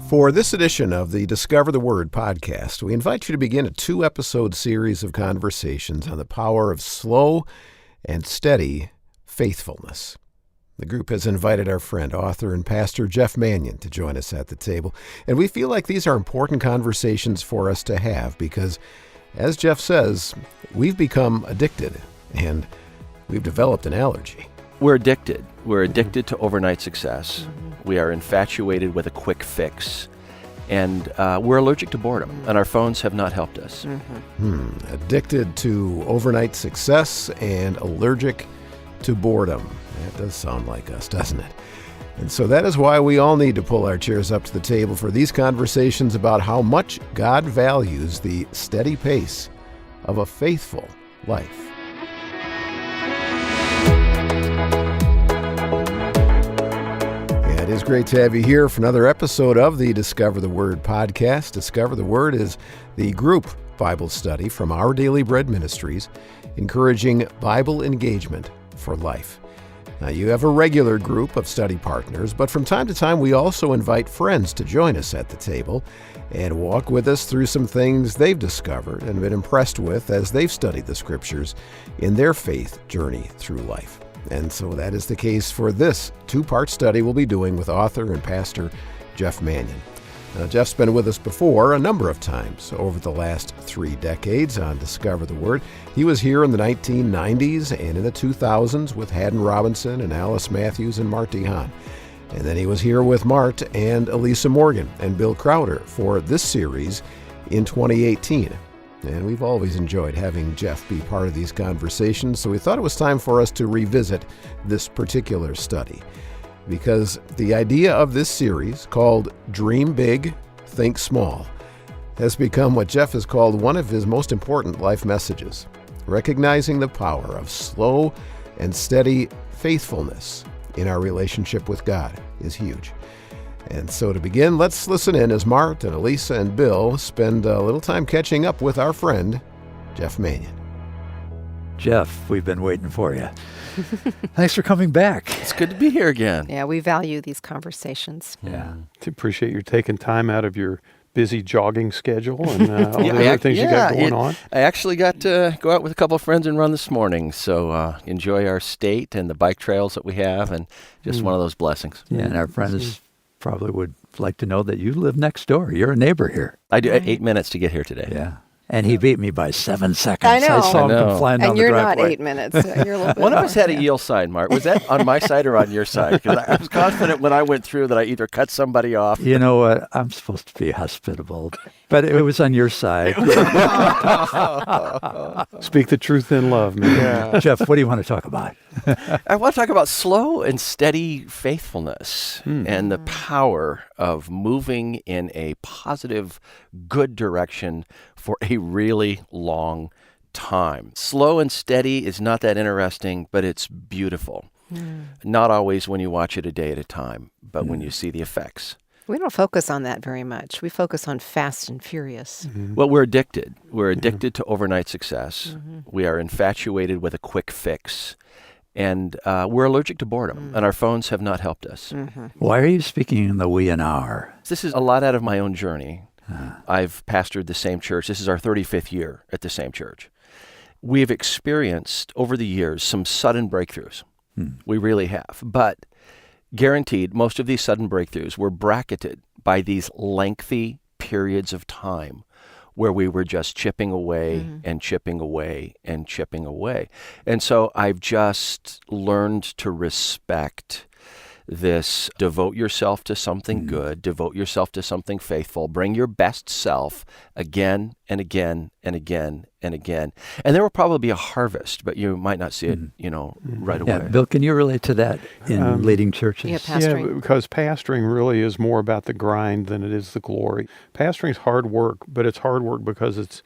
For this edition of the Discover the Word podcast, we invite you to begin a 2-episode series of conversations on the power of slow and steady faithfulness. The group has invited our friend, author, and pastor Jeff Manion to join us at the table, and we feel like these are important conversations for us to have because, as Jeff says, we've become addicted, and we've developed an allergy. We're addicted. We're addicted to overnight success. We are infatuated with a quick fix. And we're allergic to boredom, and our phones have not helped us. Addicted to overnight success and allergic to boredom. That does sound like us, doesn't it? And so that is why we all need to pull our chairs up to the table for these conversations about how much God values the steady pace of a faithful life. It is great to have you here for another episode of the Discover the Word podcast. Discover the Word is the group Bible study from Our Daily Bread Ministries, encouraging Bible engagement for life. Now, you have a regular group of study partners, but from time to time we also invite friends to join us at the table and walk with us through some things they've discovered and been impressed with as they've studied the Scriptures in their faith journey through life. And so that is the case for this 2-part study we'll be doing with author and pastor Jeff Manion. Now, Jeff's been with us before a number of times over the last 3 decades on Discover the Word. He was here in the 1990s and in the 2000s with Haddon Robinson and Alice Matthews and Mart. And then he was here with Mart and Elisa Morgan and Bill Crowder for this series in 2018. And we've always enjoyed having Jeff be part of these conversations, so we thought it was time for us to revisit this particular study. Because the idea of this series, called Dream Big, Think Small, has become what Jeff has called one of his most important life messages. Recognizing the power of slow and steady faithfulness in our relationship with God is huge. And so to begin, let's listen in as Mart and Elisa and Bill spend a little time catching up with our friend, Jeff Manion. Jeff, we've been waiting for you. Thanks for coming back. It's good to be here again. Yeah, we value these conversations. Yeah. I appreciate you taking time out of your busy jogging schedule and all the other things you got going on. I actually got to go out with a couple of friends and run this morning, so enjoy our state and the bike trails that we have, and just one of those blessings. Yeah, and our friends probably would like to know that you live next door. You're a neighbor here. I do. 8 minutes to get here today. Yeah. And he beat me by 7 seconds. I know. I saw him come flying down and the you're driveway. not 8 minutes. You're a little bit One of more, us had a yeah. yield sign, Mart. Was that on my side or on your side? Because I was confident when I went through that I either cut somebody off. You know what? I'm supposed to be hospitable, but it was on your side. Speak the truth in love, man. Yeah. Jeff, what do you want to talk about? I want to talk about slow and steady faithfulness and the power of moving in a positive, good direction for a really long time. Slow and steady is not that interesting, but it's beautiful. Not always when you watch it a day at a time, but when you see the effects. We don't focus on that very much. We focus on fast and furious. Well, we're addicted. We're addicted to overnight success. We are infatuated with a quick fix. And we're allergic to boredom, and our phones have not helped us. Why are you speaking in the we and our? This is a lot out of my own journey. I've pastored the same church. This is our 35th year at the same church. We've experienced over the years some sudden breakthroughs. We really have. But guaranteed, most of these sudden breakthroughs were bracketed by these lengthy periods of time where we were just chipping away and chipping away and chipping away. And so I've just learned to respect this: devote yourself to something good, devote yourself to something faithful, bring your best self again and again and again and again. And there will probably be a harvest, but you might not see it, right away. Yeah, Bill, can you relate to that in leading churches? Yeah, pastoring. Yeah, because pastoring really is more about the grind than it is the glory. Pastoring is hard work, but it's hard work because it's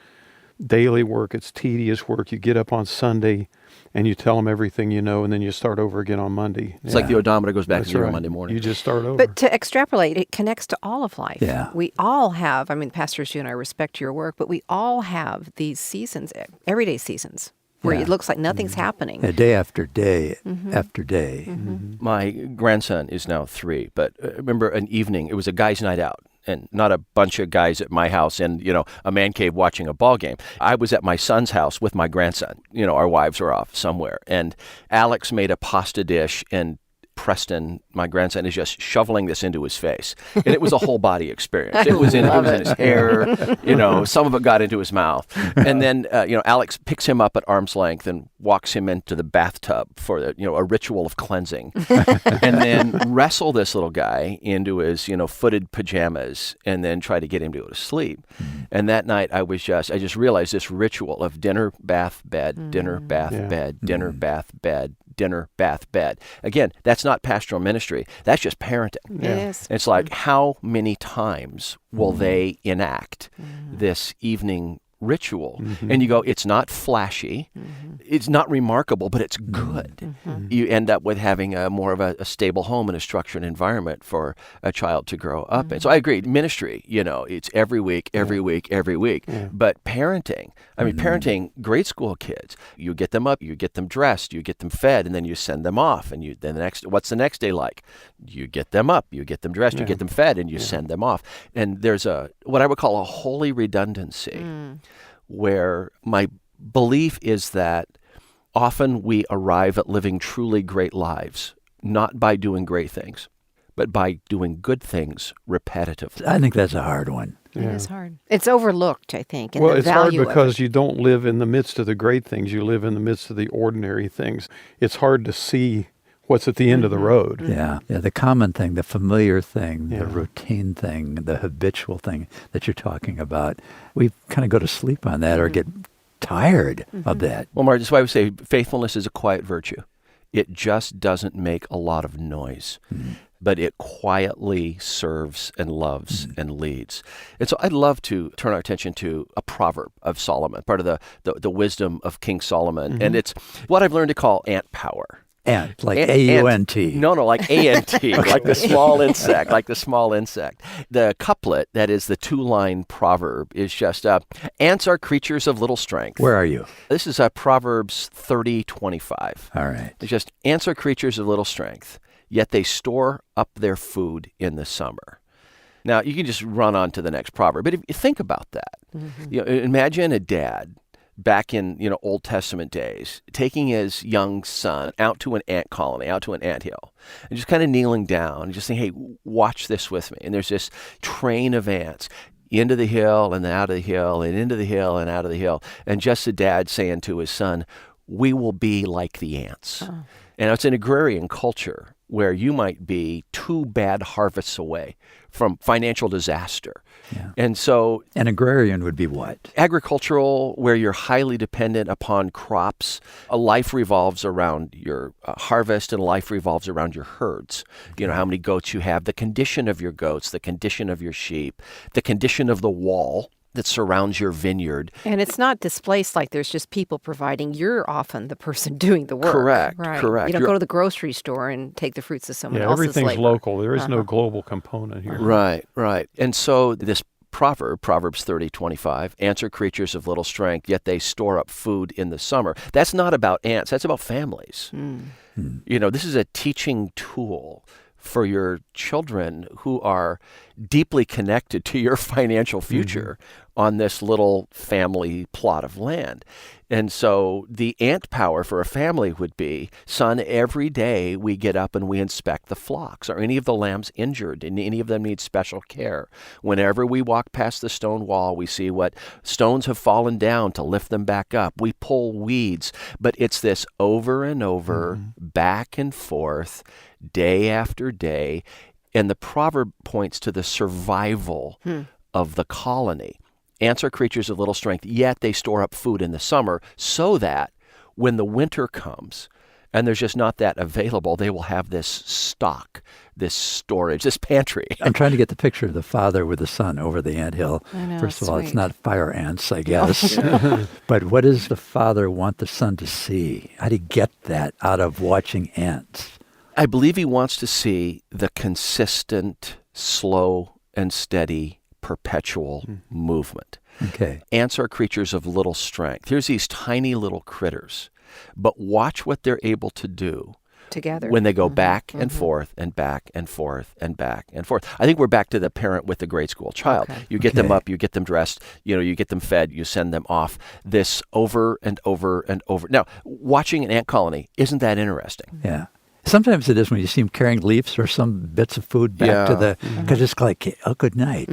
daily work. It's tedious work. You get up on Sunday and you tell them everything you know, and then you start over again on Monday. It's like the odometer goes back That's to zero right. Monday morning. You just start over. But to extrapolate, it connects to all of life. Yeah. We all have, pastors, you and I respect your work, but we all have these seasons, everyday seasons, where it looks like nothing's happening. Day after day after day. My grandson is now 3, but I remember an evening, it was a guy's night out, and not a bunch of guys at my house in, a man cave watching a ball game. I was at my son's house with my grandson. Our wives were off somewhere. And Alex made a pasta dish, and Preston, my grandson, is just shoveling this into his face. And it was a whole body experience. It was in his hair, some of it got into his mouth. And then, Alex picks him up at arm's length and walks him into the bathtub for a ritual of cleansing. And then wrestle this little guy into his, footed pajamas and then try to get him to go to sleep. And that night I just realized this ritual of dinner, bath, bed, dinner, bath, bed, dinner, bath, bed, dinner, bath, bed. Again, that's not pastoral ministry. That's just parenting. It is. It's like, how many times will they enact this evening ritual? And you go, it's not flashy, it's not remarkable, but it's good. You end up with having more of a stable home and a structured environment for a child to grow up in. So I agree, ministry, it's every week. But parenting, parenting grade school kids, you get them up, you get them dressed, you get them fed, and then you send them off. And what's the next day like? You get them up, you get them dressed, you get them fed, and you send them off. And there's what I would call a holy redundancy, where my belief is that often we arrive at living truly great lives, not by doing great things, but by doing good things repetitively. I think that's a hard one. It is hard. It's overlooked, I think. And Well, the it's hard value because you don't live in the midst of the great things. You live in the midst of the ordinary things. It's hard to see what's at the end of the road. Yeah, the common thing, the familiar thing, the routine thing, the habitual thing that you're talking about. We kind of go to sleep on that or get tired of that. Well, Mart, that's why we say faithfulness is a quiet virtue. It just doesn't make a lot of noise, but it quietly serves and loves and leads. And so I'd love to turn our attention to a proverb of Solomon, part of the wisdom of King Solomon. And it's what I've learned to call ant power. Ant, like A-U-N-T. No, like A-N-T, like the small insect, The couplet, that is the two-line proverb, is just, ants are creatures of little strength. Where are you? This is Proverbs 30:25. All right. It's just, ants are creatures of little strength, yet they store up their food in the summer. Now, you can just run on to the next proverb, but if you think about that, imagine a dad back in Old Testament days, taking his young son out to an ant colony, out to an anthill, and just kind of kneeling down and just saying, hey, watch this with me. And there's this train of ants into the hill and then out of the hill and into the hill and out of the hill. And just the dad saying to his son, we will be like the ants. Oh. And it's an agrarian culture where you might be 2 bad harvests away from financial disaster. Yeah. And so an agrarian would be what? Agricultural, where you're highly dependent upon crops. A life revolves around your harvest, and life revolves around your herds. You know, how many goats you have, the condition of your goats, the condition of your sheep, the condition of the wall that surrounds your vineyard. And it's not displaced like there's just people providing. You're often the person doing the work. Correct, right. correct. You don't go to the grocery store and take the fruits of someone else's everything's labor. local. There is no global component here. Right. And so this proverb, Proverbs 30:25, ants are creatures of little strength, yet they store up food in the summer. That's not about ants. That's about families. You know, this is a teaching tool for your children who are deeply connected to your financial future on this little family plot of land. And so the ant power for a family would be, son, every day we get up and we inspect the flocks. Are any of the lambs injured? And any of them need special care? Whenever we walk past the stone wall, we see what stones have fallen down to lift them back up. We pull weeds. But it's this over and over, back and forth, day after day. And the proverb points to the survival of the colony. Ants are creatures of little strength, yet they store up food in the summer so that when the winter comes and there's just not that available, they will have this stock, this storage, this pantry. I'm trying to get the picture of the father with the son over the anthill. I know, First of all, it's sweet. not fire ants, I guess. But what does the father want the son to see? How do you get that out of watching ants? I believe he wants to see the consistent, slow and steady, perpetual movement. Okay. Ants are creatures of little strength. Here's these tiny little critters, but watch what they're able to do together. When they go back and forth and back and forth and back and forth. I think we're back to the parent with the grade school child. Okay. You get them up, you get them dressed, you get them fed, you send them off. This over and over and over. Now, watching an ant colony, isn't that interesting? Yeah. Sometimes it is when you see them carrying leaves or some bits of food back to the, because it's like, oh, good night.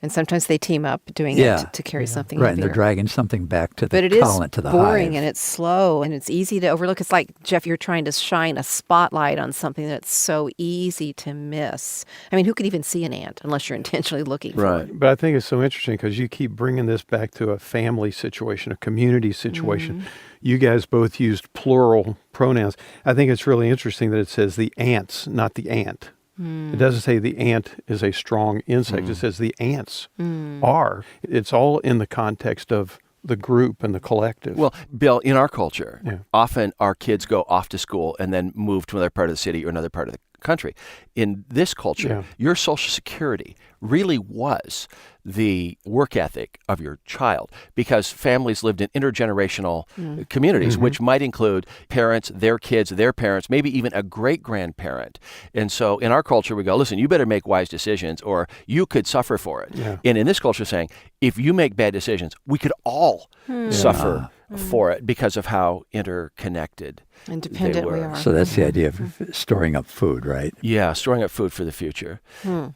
And sometimes they team up doing it to carry something Right, and heavier. they're dragging something back to the But it is colony, to the boring hive. and it's slow and it's easy to overlook. It's like, Jeff, you're trying to shine a spotlight on something that's so easy to miss. I mean, who could even see an ant unless you're intentionally looking for it? But I think it's so interesting because you keep bringing this back to a family situation, a community situation. You guys both used plural pronouns. I think it's really interesting that it says the ants, not the ant. It doesn't say the ant is a strong insect. It says the ants are. It's all in the context of the group and the collective. Well, Bill, in our culture, often our kids go off to school and then move to another part of the city or another part of the country. In this culture, your Social Security really was the work ethic of your child because families lived in intergenerational communities, which might include parents, their kids, their parents, maybe even a great-grandparent. And so in our culture, we go, listen, you better make wise decisions or you could suffer for it. And in this culture, saying, if you make bad decisions, we could all suffer for it because of how interconnected and dependent we are. So that's the idea of storing up food, right? Yeah, storing up food for the future.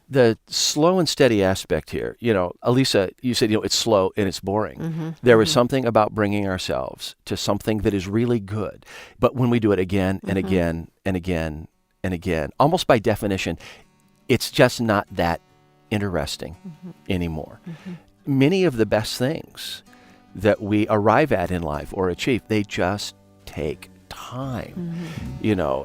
The slow and steady aspect here, Elisa, you said, it's slow and it's boring. There is something about bringing ourselves to something that is really good. But when we do it again and again and again and again, almost by definition, it's just not that interesting anymore. Many of the best things that we arrive at in life or achieve, they just take time.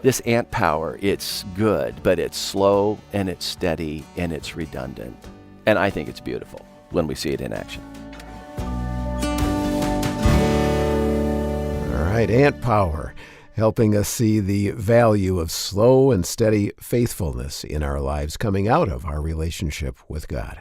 This ant power, it's good, but it's slow and it's steady and it's redundant. And I think it's beautiful when we see it in action. All right, ant power, helping us see the value of slow and steady faithfulness in our lives coming out of our relationship with God.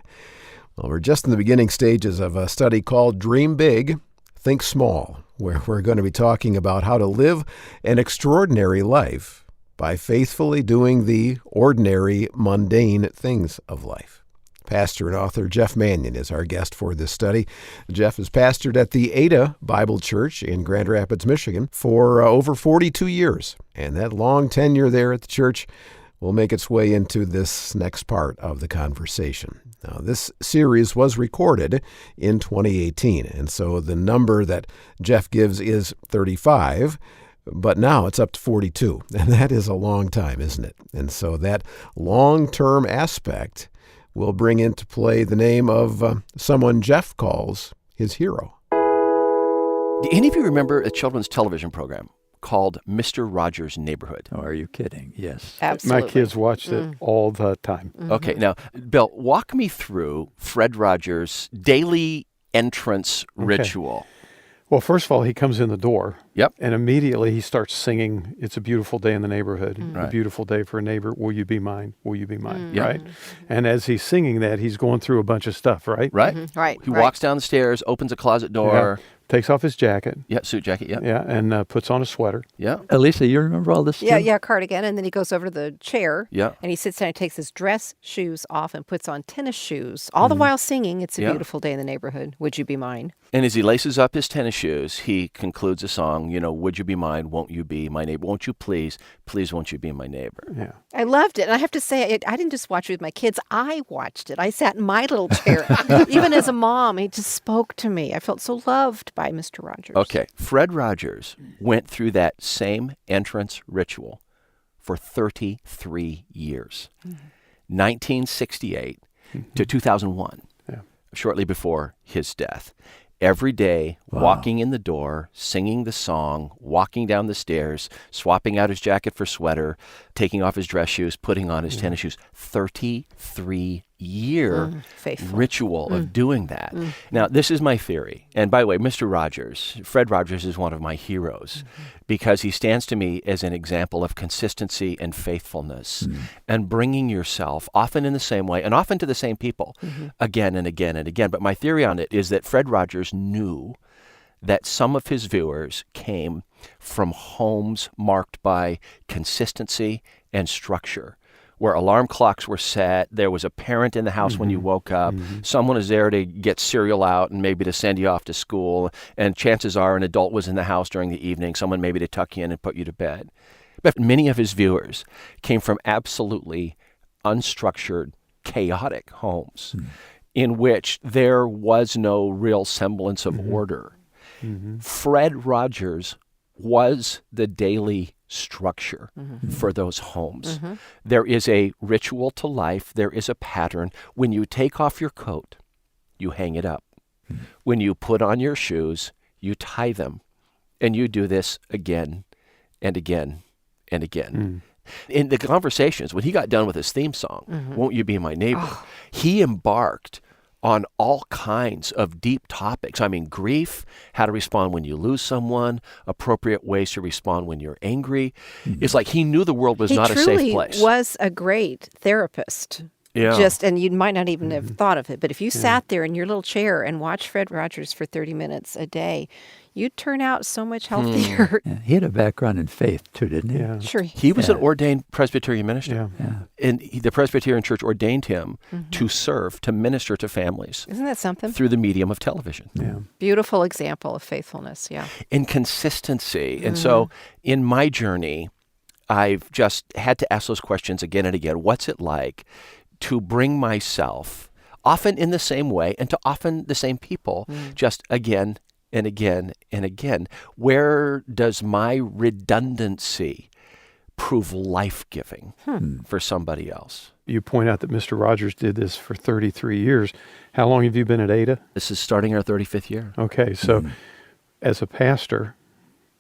Well, we're just in the beginning stages of a study called Dream Big, Think Small, where we're going to be talking about how to live an extraordinary life by faithfully doing the ordinary, mundane things of life. Pastor and author Jeff Manion is our guest for this study. Jeff has pastored at the Ada Bible Church in Grand Rapids, Michigan for over 42 years, and that long tenure there at the church will make its way into this next part of the conversation. Now, this series was recorded in 2018, and so the number that Jeff gives is 35, but now it's up to 42, and that is a long time, isn't it? And so that long-term aspect will bring into play the name of someone Jeff calls his hero. Do any of you remember a children's television program called Mr. Rogers' Neighborhood? Oh, are you kidding? Yes. Absolutely. My kids watched it all the time. Okay, now, Bill, walk me through Fred Rogers' daily entrance ritual. Well, first of all, he comes in the door. Yep. And immediately he starts singing, "It's a beautiful day in the neighborhood. A beautiful day for a neighbor. Will you be mine? Will you be mine?" Right? And as he's singing that, he's going through a bunch of stuff, right? Right? Right. He walks down the stairs, opens a closet door. Takes off his jacket. Yeah, suit jacket, yeah. Yeah, and puts on a sweater. Yeah. Elisa, you remember all this too? Yeah, cardigan. And then he goes over to the chair. Yeah. And he sits down and takes his dress shoes off and puts on tennis shoes, all the while singing, "It's a beautiful day in the neighborhood. Would you be mine?" And as he laces up his tennis shoes, he concludes a song, "Would you be mine? Won't you be my neighbor? Won't you please, won't you be my neighbor?" Yeah. I loved it. And I have to say, I didn't just watch it with my kids. I watched it. I sat in my little chair. Even as a mom, he just spoke to me. I felt so loved by Mr. Rogers. Okay, Fred Rogers went through that same entrance ritual for 33 years, 1968 to 2001, shortly before his death. Every day, walking in the door, singing the song, walking down the stairs, swapping out his jacket for sweater, taking off his dress shoes, putting on his tennis shoes. 33-year ritual of doing that. Now, this is my theory. And by the way, Mr. Rogers, Fred Rogers is one of my heroes because he stands to me as an example of consistency and faithfulness and bringing yourself, often in the same way and often to the same people, again and again and again. But my theory on it is that Fred Rogers knew that some of his viewers came from homes marked by consistency and structure, where alarm clocks were set. There was a parent in the house when you woke up. Someone was there to get cereal out and maybe to send you off to school. And chances are an adult was in the house during the evening, someone maybe to tuck you in and put you to bed. But many of his viewers came from absolutely unstructured, chaotic homes in which there was no real semblance of order. Fred Rogers was the daily structure for those homes. There is a ritual to life. There is a pattern. When you take off your coat, you hang it up. When you put on your shoes, you tie them. And you do this again and again and again. In the conversations, when he got done with his theme song, Won't You Be My Neighbor, he embarked on all kinds of deep topics. I mean, grief, how to respond when you lose someone, appropriate ways to respond when you're angry. It's like he knew the world was not a safe place. He truly was a great therapist. Yeah. And you might not even have thought of it, but if you sat there in your little chair and watched Fred Rogers for 30 minutes a day, you'd turn out so much healthier. Yeah, he had a background in faith too, didn't he? Yeah. Sure. He was an ordained Presbyterian minister. Yeah. And the Presbyterian Church ordained him to serve, to minister to families Isn't that something? through the medium of television. Yeah. Beautiful example of faithfulness, yeah. And consistency. And so in my journey, I've just had to ask those questions again and again. What's it like to bring myself, often in the same way and to often the same people, just again and again and again? Where does my redundancy prove life-giving for somebody else? You point out that Mr. Rogers did this for 33 years. How long have you been at Ada? This is starting our 35th year. Okay, so as a pastor,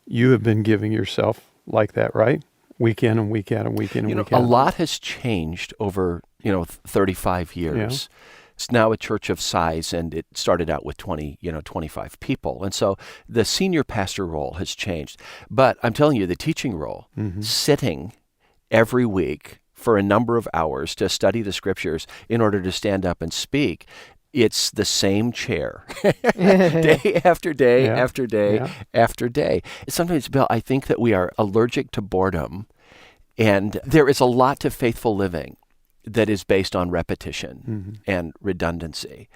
you have been giving yourself like that, right? Week in and week out and week in and week out. A lot has changed over 35 years. Yeah. It's now a church of size, and it started out with 25 people. And so the senior pastor role has changed. But I'm telling you, the teaching role, sitting every week for a number of hours to study the scriptures in order to stand up and speak, it's the same chair day after day after day after day. Sometimes, Bill, I think that we are allergic to boredom, and there is a lot to faithful living that is based on repetition and redundancy.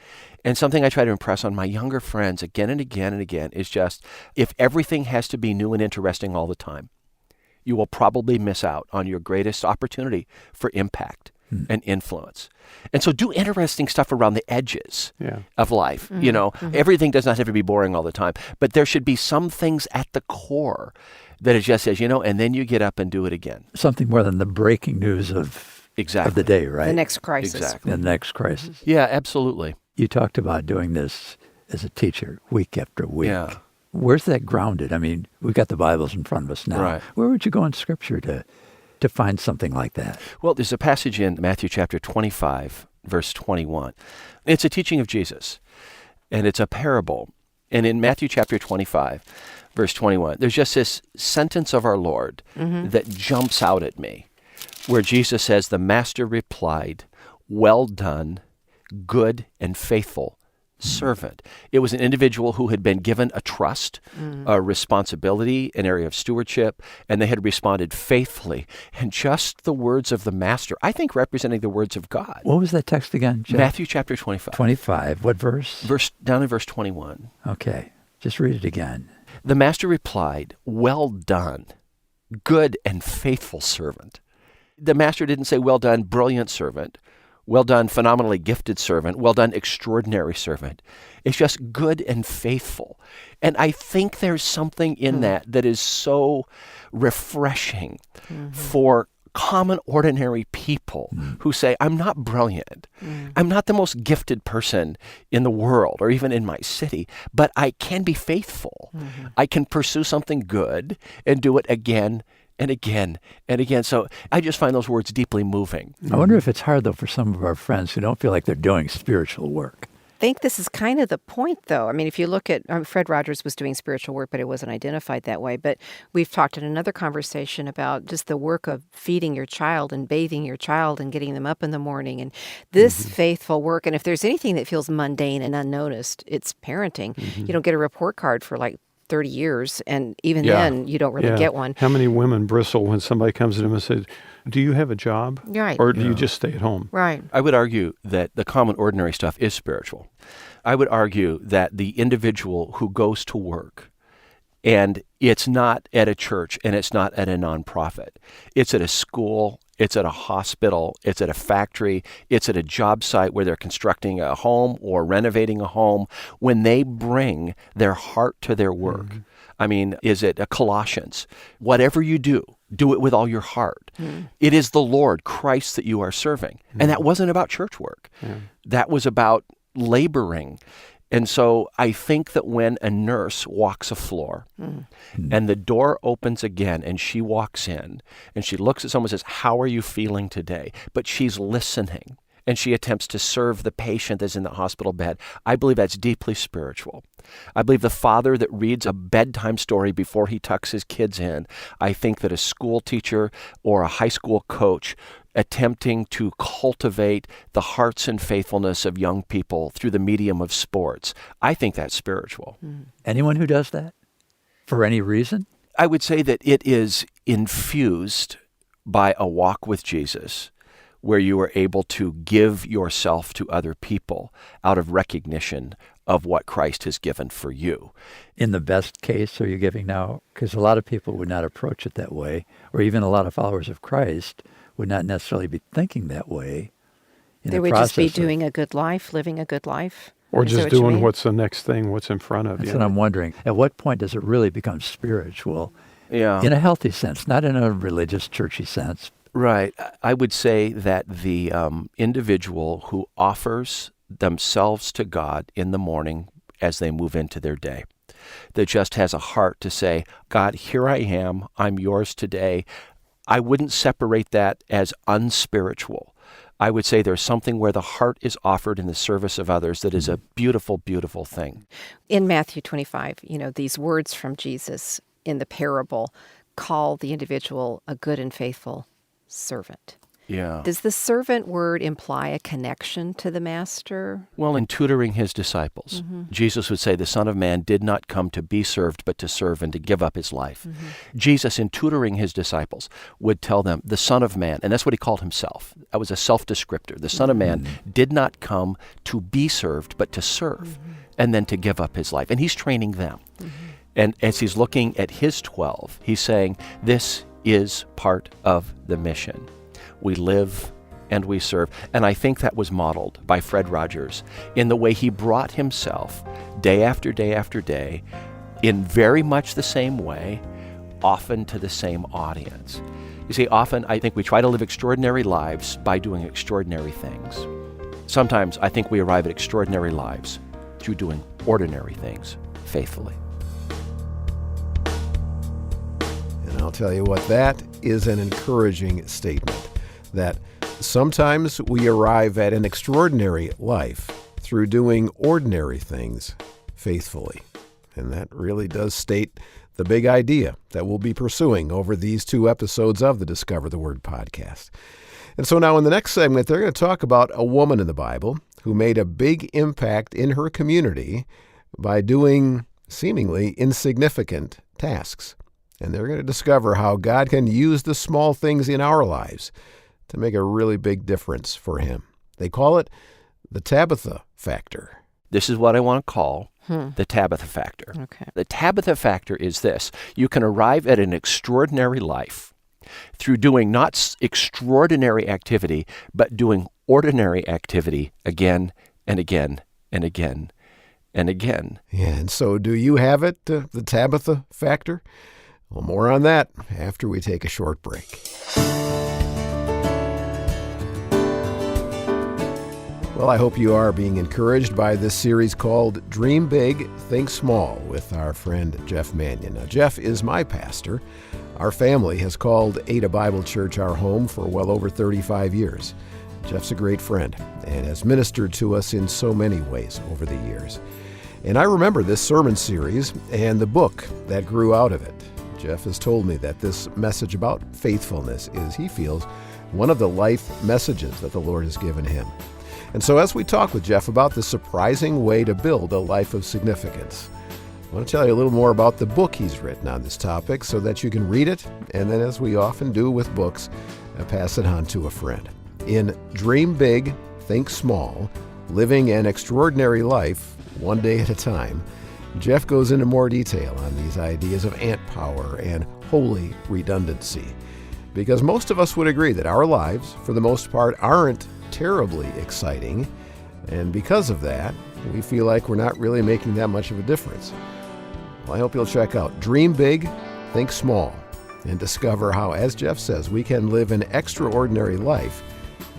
And something I try to impress on my younger friends again and again and again is just, if everything has to be new and interesting all the time, you will probably miss out on your greatest opportunity for impact and influence. And so do interesting stuff around the edges of life. Everything does not have to be boring all the time, but there should be some things at the core that it just says, and then you get up and do it again. Something more than the breaking news of the day, right? The next crisis. Exactly. The next crisis. Yeah, absolutely. You talked about doing this as a teacher week after week. Yeah. Where's that grounded? I mean, we've got the Bibles in front of us now. Right. Where would you go in Scripture to find something like that? Well, there's a passage in Matthew chapter 25, verse 21. It's a teaching of Jesus, and it's a parable. And in Matthew chapter 25, verse 21, there's just this sentence of our Lord that jumps out at me, where Jesus says, "The master replied, 'Well done, good and faithful servant.'" It was an individual who had been given a trust, a responsibility, an area of stewardship, and they had responded faithfully. And just the words of the master, I think representing the words of God. What was that text again, Jeff? Matthew chapter 25. 25. What verse? Down in verse 21. Okay. Just read it again. The master replied, "Well done, good and faithful servant." The master didn't say, "Well done, brilliant servant. Well done, phenomenally gifted servant. Well done, extraordinary servant." It's just good and faithful. And I think there's something in that is so refreshing for common, ordinary people who say, "I'm not brilliant. I'm not the most gifted person in the world or even in my city, but I can be faithful. I can pursue something good and do it again and again and again." So I just find those words deeply moving. I wonder if it's hard, though, for some of our friends who don't feel like they're doing spiritual work. think this is kind of the point, though. I mean, if you look at Fred Rogers was doing spiritual work, but it wasn't identified that way. But we've talked in another conversation about just the work of feeding your child and bathing your child and getting them up in the morning and this faithful work. And if there's anything that feels mundane and unnoticed, it's parenting. You don't get a report card for like 30 years, and even then, you don't really get one. How many women bristle when somebody comes to them and says, do you have a job? Right. Or do you just stay at home? Right. I would argue that the common ordinary stuff is spiritual. I would argue that the individual who goes to work, and it's not at a church and it's not at a nonprofit, it's at a school, it's at a hospital, it's at a factory, it's at a job site where they're constructing a home or renovating a home, when they bring their heart to their work. I mean, is it a Colossians? Whatever you do it with all your heart. It is the Lord, Christ, that you are serving. And that wasn't about church work. That was about laboring. And so I think that when a nurse walks a floor and the door opens again and she walks in and she looks at someone and says, how are you feeling today? But she's listening and she attempts to serve the patient that's in the hospital bed. I believe that's deeply spiritual. I believe the father that reads a bedtime story before he tucks his kids in. I think that a school teacher or a high school coach attempting to cultivate the hearts and faithfulness of young people through the medium of sports. I think that's spiritual. Anyone who does that for any reason? I would say that it is infused by a walk with Jesus, where you are able to give yourself to other people out of recognition of what Christ has given for you. In the best case, are you giving now? Because a lot of people would not approach it that way, or even a lot of followers of Christ would not necessarily be thinking that way. They would just be doing a good life, living a good life. Or just doing what's the next thing, what's in front of you. That's what I'm wondering. At what point does it really become spiritual? Yeah. In a healthy sense, not in a religious, churchy sense. Right. I would say that the individual who offers themselves to God in the morning as they move into their day, that just has a heart to say, God, here I am, I'm yours today. I wouldn't separate that as unspiritual. I would say there's something where the heart is offered in the service of others that is a beautiful, beautiful thing. In Matthew 25, these words from Jesus in the parable call the individual a good and faithful servant. Yeah. Does the servant word imply a connection to the master? Well, in tutoring his disciples, Jesus would say, the Son of Man did not come to be served, but to serve and to give up his life. Jesus, in tutoring his disciples, would tell them, the Son of Man, and that's what he called himself. That was a self-descriptor. The Son of Man did not come to be served, but to serve, and then to give up his life. And he's training them. And as he's looking at his 12, he's saying, this is part of the mission. We live and we serve. And I think that was modeled by Fred Rogers in the way he brought himself day after day after day in very much the same way, often to the same audience. You see, often I think we try to live extraordinary lives by doing extraordinary things. Sometimes I think we arrive at extraordinary lives through doing ordinary things faithfully. And I'll tell you what, that is an encouraging statement, that sometimes we arrive at an extraordinary life through doing ordinary things faithfully. And that really does state the big idea that we'll be pursuing over these 2 episodes of the Discover the Word podcast. And so now in the next segment, they're going to talk about a woman in the Bible who made a big impact in her community by doing seemingly insignificant tasks. And they're going to discover how God can use the small things in our lives to make a really big difference for him. They call it the Tabitha factor. This is what I want to call the Tabitha factor. Okay. The Tabitha factor is this. You can arrive at an extraordinary life through doing not extraordinary activity, but doing ordinary activity again and again and again and again. Yeah, and so do you have it, the Tabitha factor? Well, more on that after we take a short break. Well, I hope you are being encouraged by this series called Dream Big, Think Small with our friend Jeff Manion. Now, Jeff is my pastor. Our family has called Ada Bible Church our home for well over 35 years. Jeff's a great friend and has ministered to us in so many ways over the years. And I remember this sermon series and the book that grew out of it. Jeff has told me that this message about faithfulness is, he feels, one of the life messages that the Lord has given him. And so as we talk with Jeff about the surprising way to build a life of significance, I want to tell you a little more about the book he's written on this topic so that you can read it, and then, as we often do with books, pass it on to a friend. In Dream Big, Think Small, Living an Extraordinary Life, One Day at a Time, Jeff goes into more detail on these ideas of ant power and holy redundancy. Because most of us would agree that our lives, for the most part, aren't terribly exciting, and because of that, we feel like we're not really making that much of a difference. Well, I hope you'll check out Dream Big, Think Small, and discover how, as Jeff says, we can live an extraordinary life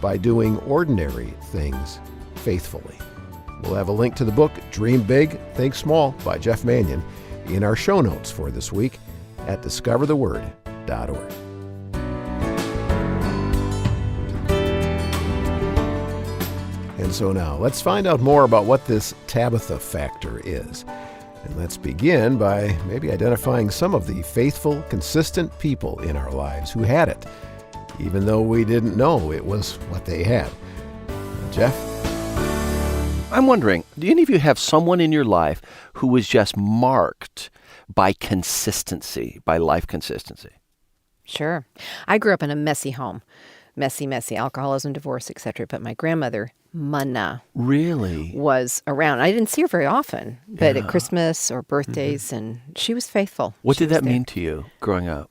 by doing ordinary things faithfully. We'll have a link to the book Dream Big, Think Small by Jeff Manion in our show notes for this week at discovertheword.org. And so now, let's find out more about what this Tabitha factor is. And let's begin by maybe identifying some of the faithful, consistent people in our lives who had it, even though we didn't know it was what they had. Jeff? I'm wondering, do any of you have someone in your life who was just marked by consistency, by life consistency? Sure. I grew up in a messy home. Messy, alcoholism, divorce, etc. But my grandmother, Mana, Really? was around. I didn't see her very often, but at Christmas or birthdays, and she was faithful. What She did was that there. mean to you growing up?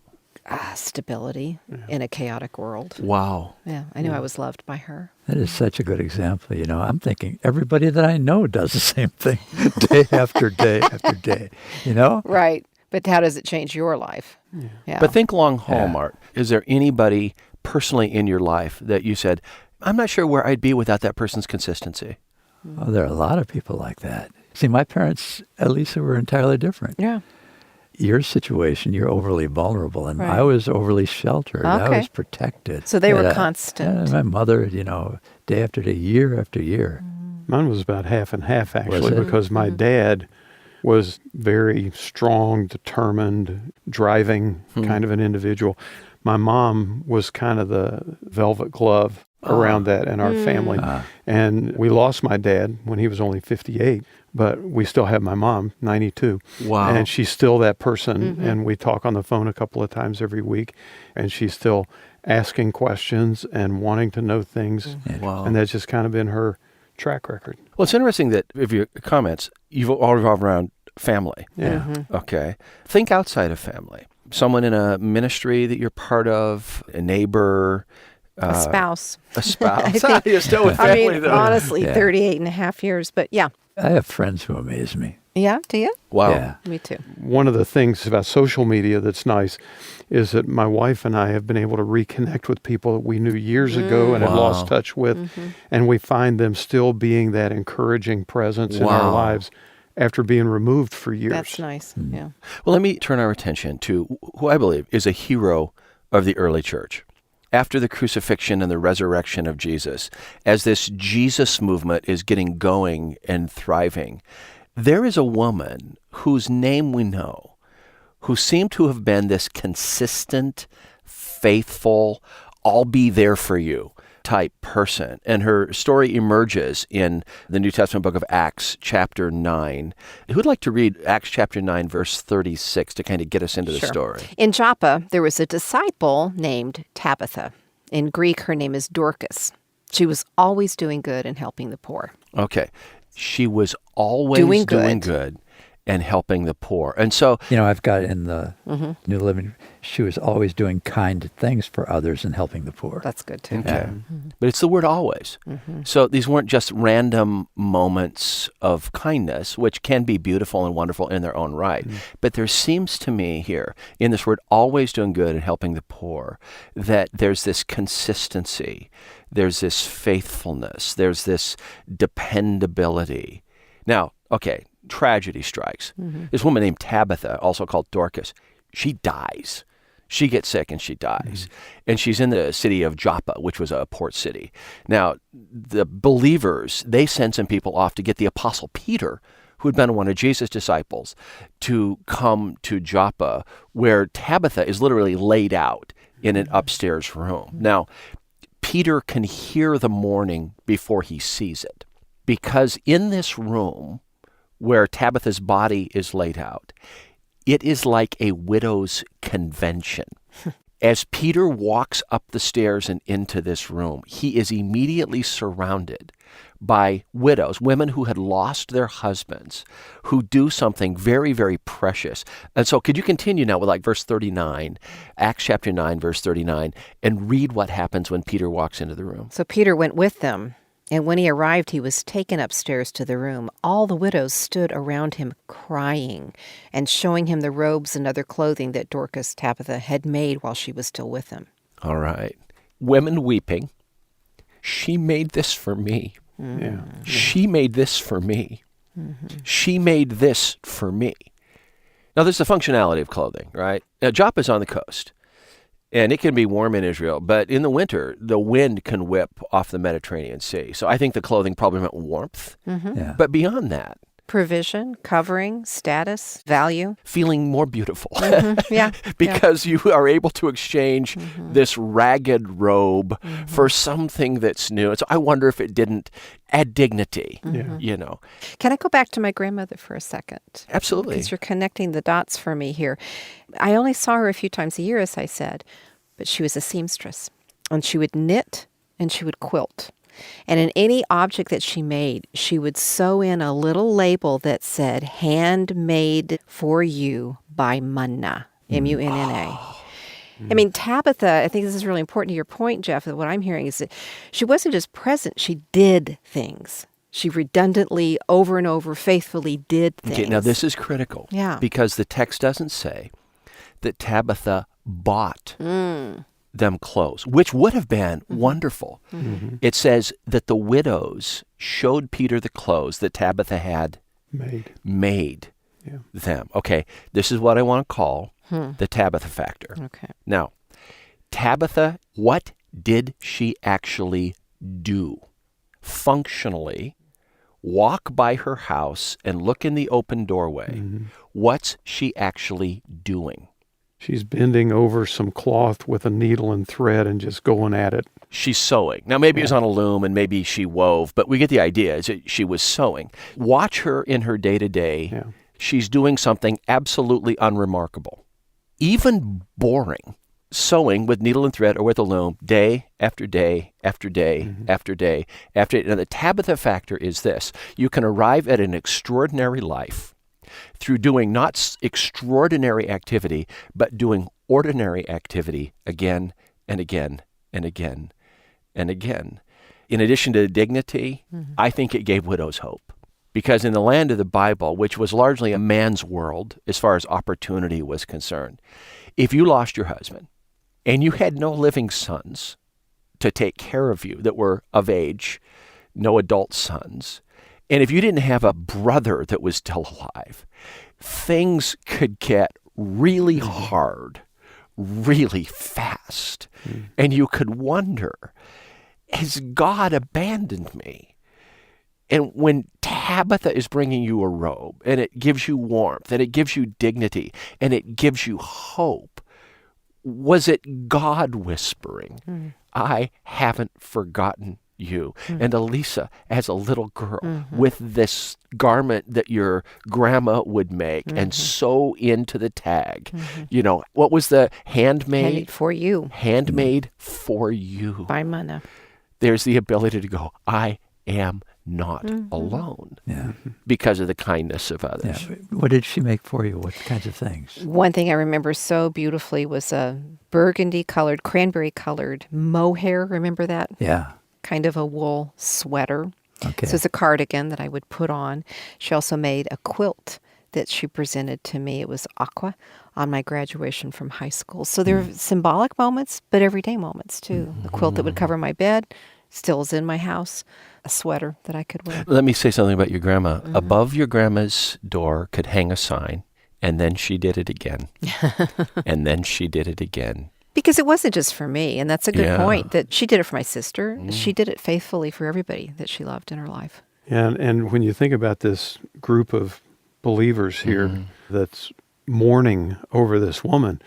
Stability in a chaotic world. Wow. Yeah, I knew I was loved by her. That is such a good example. You know, I'm thinking everybody that I know does the same thing day after day after day, you know? Right. But how does it change your life? Yeah. But think long haul, Yeah. Mart. Is there anybody personally in your life that you said, I'm not sure where I'd be without that person's consistency? Oh, there are a lot of people like that. See, my parents, Elisa, were entirely different. Yeah. Your situation, you're overly vulnerable, and Right. I was overly sheltered. I Okay. was protected. So they were And, constant. My mother, you know, day after day, year after year. Mine was about half and half, actually, it? because my dad was very strong, determined, driving kind of an individual. My mom was kind of the velvet glove around that in our family. And we lost my dad when he was only 58, but we still have my mom, 92. Wow. And she's still that person. And we talk on the phone a couple of times every week. And she's still asking questions and wanting to know things. Wow. And that's just kind of been her track record. Well, it's interesting that if your comments, you've all revolved around family. Yeah. Okay. Think outside of family. Someone in a ministry that you're part of, a neighbor, A spouse. a spouse. I think- You're still with I family, mean, though. honestly, Yeah. 38 and a half years. But yeah. I have friends who amaze me. Yeah, do you? Wow. Yeah. Me too. One of the things about social media that's nice is that my wife and I have been able to reconnect with people that we knew years ago and had Wow. lost touch with. And we find them still being that encouraging presence in our Wow. lives after being removed for years. That's nice. Yeah. Well, let me turn our attention to who I believe is a hero of the early church. After the crucifixion and the resurrection of Jesus, as this Jesus movement is getting going and thriving, there is a woman whose name we know, who seemed to have been this consistent, faithful, I'll be there for you type person. And her story emerges in the New Testament book of Acts, chapter 9. Who'd like to read Acts chapter 9, verse 36 to kind of get us into the Sure. story? In Joppa, there was a disciple named Tabitha. In Greek, her name is Dorcas. She was always doing good and helping the poor. Okay. She was always Doing doing good. good and helping the poor. And so, You know, I've got in the New Living, she was always doing kind things for others and helping the poor. That's good too. okay. But it's the word always. So these weren't just random moments of kindness, which can be beautiful and wonderful in their own right. But there seems to me here, in this word always doing good and helping the poor, that there's this consistency, there's this faithfulness, there's this dependability. Now, okay, tragedy strikes. This woman named Tabitha, also called Dorcas, she dies. She gets sick and she dies. And she's in the city of Joppa, which was a port city. Now, the believers, they send some people off to get the Apostle Peter, who had been one of Jesus' disciples, to come to Joppa, where Tabitha is literally laid out in an upstairs room. Now, Peter can hear the mourning before he sees it, because in this room where Tabitha's body is laid out, it is like a widow's convention. As Peter walks up the stairs and into this room, he is immediately surrounded by widows, women who had lost their husbands, who do something very, very precious. And so could you continue now with like verse 39, Acts chapter 9, verse 39, and read what happens when Peter walks into the room? So Peter went with them, and when he arrived, he was taken upstairs to the room. All the widows stood around him crying and showing him the robes and other clothing that Dorcas, Tabitha, had made while she was still with them. All right. Women weeping. She made this for me. Yeah. She made this for me. She made this for me. Now, there's the functionality of clothing, right? Now, Joppa's on the coast, and it can be warm in Israel, but in the winter, the wind can whip off the Mediterranean Sea. So I think the clothing probably meant warmth. Yeah. But beyond that, Provision, covering, status, value. feeling more beautiful. Yeah. Because you are able to exchange this ragged robe for something that's new. And so I wonder if it didn't add dignity, you know. Can I go back to my grandmother for a second? Absolutely. Because you're connecting the dots for me here. I only saw her a few times a year, as I said, but she was a seamstress. And she would knit and she would quilt. And in any object that she made, she would sew in a little label that said, handmade for you by Munna, M-U-N-N-A. I mean, Tabitha, I think this is really important to your point, Jeff, that what I'm hearing is that she wasn't just present, she did things. She redundantly, over and over, faithfully did things. Okay, now this is critical. Yeah. Because the text doesn't say that Tabitha bought them clothes, which would have been wonderful. It says that the widows showed Peter the clothes that Tabitha had made them. Okay, this is what I want to call the Tabitha factor. Okay. Now, Tabitha, what did she actually do? Functionally, walk by her house and look in the open doorway. What's she actually doing? She's bending over some cloth with a needle and thread and just going at it. She's sewing. Now, maybe it was on a loom and maybe she wove, but we get the idea. She was sewing. Watch her in her day-to-day. Yeah. She's doing something absolutely unremarkable, even boring, sewing with needle and thread or with a loom day after day after day after day after day. Now, the Tabitha factor is this. You can arrive at an extraordinary life through doing not extraordinary activity, but doing ordinary activity again and again and again and again. In addition to dignity, I think it gave widows hope. Because in the land of the Bible, which was largely a man's world as far as opportunity was concerned, if you lost your husband and you had no living sons to take care of you that were of age, no adult sons, and if you didn't have a brother that was still alive, things could get really hard, really fast. And you could wonder, has God abandoned me? And when Tabitha is bringing you a robe, and it gives you warmth, and it gives you dignity, and it gives you hope, was it God whispering, I haven't forgotten you? And Elisa, as a little girl, with this garment that your grandma would make and sew into the tag, you know, what was the handmade for you? Handmade for you. By Munna. There's the ability to go, I am not alone because of the kindness of others. Yeah. What did she make for you? What kinds of things? One thing I remember so beautifully was a burgundy-colored, cranberry-colored mohair. Remember that? Yeah. Kind of a wool sweater. Okay. So it's a cardigan that I would put on. She also made a quilt that she presented to me. It was aqua on my graduation from high school. So there were symbolic moments, but everyday moments too. A quilt that would cover my bed still is in my house. A sweater that I could wear. Let me say something about your grandma. Above your grandma's door could hang a sign, And then she did it again. And then she did it again. Because it wasn't just for me, and that's a good Yeah. point, that she did it for my sister. She did it faithfully for everybody that she loved in her life. And when you think about this group of believers here that's mourning over this woman,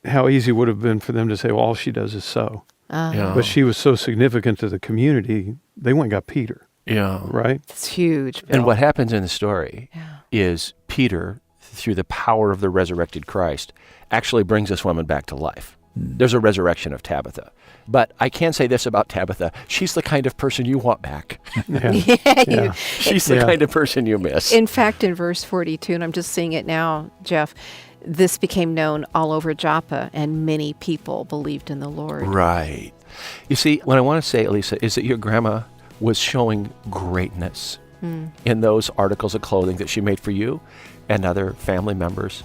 how easy it would have been for them to say, well, all she does is sew. Yeah. But she was so significant to the community, they went and got Peter, Yeah. right? It's huge, Bill. And what happens in the story is Peter, through the power of the resurrected Christ, actually brings this woman back to life. There's a resurrection of Tabitha. But I can say this about Tabitha. She's the kind of person you want back. Yeah. She's the Yeah. kind of person you miss. In fact, in verse 42, and I'm just seeing it now, Jeff, this became known all over Joppa, and many people believed in the Lord. Right. You see, what I want to say, Elisa, is that your grandma was showing greatness in those articles of clothing that she made for you and other family members.